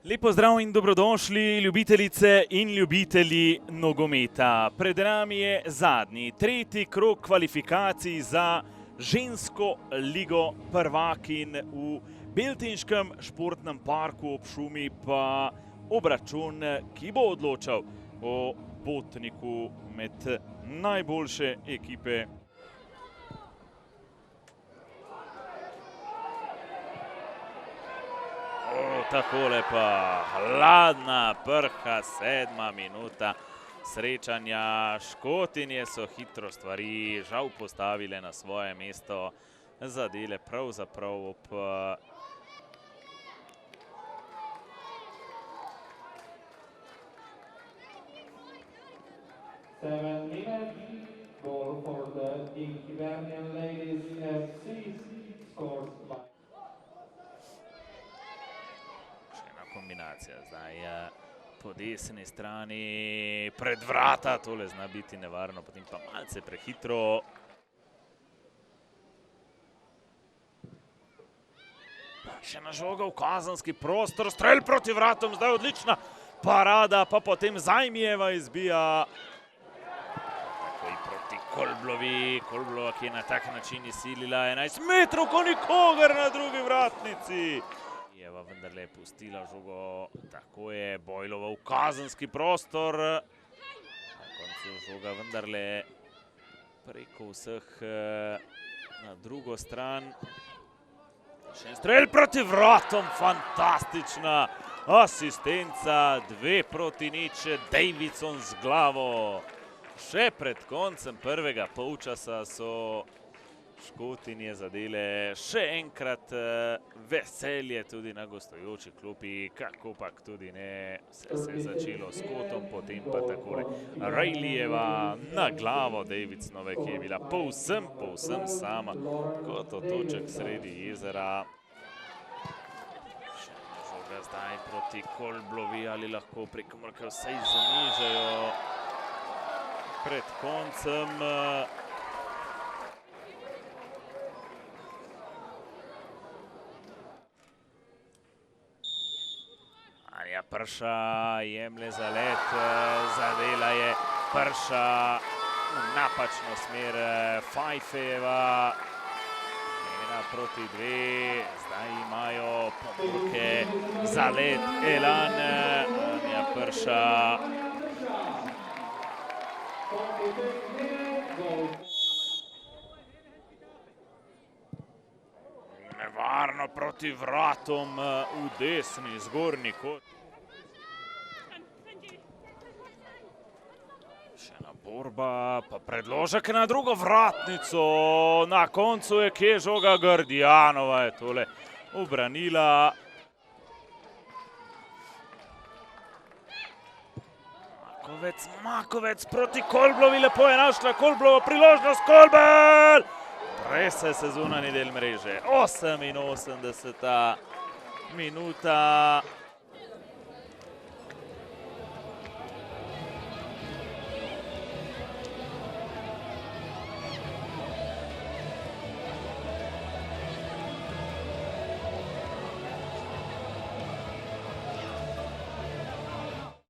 Lep pozdrav in dobrodošli, ljubitelice in ljubitelji nogometa. Pred nami je zadnji, tretji krog kvalifikacij za žensko ligo prvakinj v Beltinškem športnem parku ob Šumi, pa obračun, ki bo odločal o potniku med najboljše ekipe. Takole pa hladna prha, 7. minuta srečanja. Škotinje so hitro stvari žal postavile na svoje mesto, zadele pravzaprav ob goal for the Hibernian Ladies FC scores by kombinacija. Zdaj po desni strani pred vrata, tole zna biti nevarno, potem pa malce prehitro. Še na žoga v kazenski prostor, strelj proti vratom, zdaj odlična parada, pa potem Zajmijeva izbija. Takoj proti Kolblovi, Kolblova, ki je na tak način izsilila 11 metrov, ko nikogar na drugi vratnici. Vendarle je pustila žogo, tako je Bojlova v kazenski prostor. Na koncu žoga vendarle preko vseh na drugo stran. Še en strelj proti vratom, fantastična asistenca, 2-0, Davidson z glavo. Še pred koncem prvega polčasa so Škotinje zadele še enkrat veselje tudi na gostujoči klopi, kakopak tudi ne, vse se je začelo s kotom, potem pa takole Rejlijeva na glavo Davidsonove, ki je bila povsem sama kot otoček sredi jezera. Še ena žoga zdaj proti Kolblovi, ali lahko Prekomorke vsej zanižajo pred koncem. Anja Prša jemlje za let, zadela je Prša v napačno smer Fajfejeva. 1-2, zdaj imajo Pomorke za let Elan, Anja Prša. Nevarno proti vratom v desni zgornji kot. Še ena borba, pa predložek na drugo vratnico. Na koncu je kje žoga, Gardijanova je tole ubranila. Makovec proti Kolblovi, lepo je našla Kolblova priložnost, Kolbel! Prese se zunanji del mreže, 88. minuta.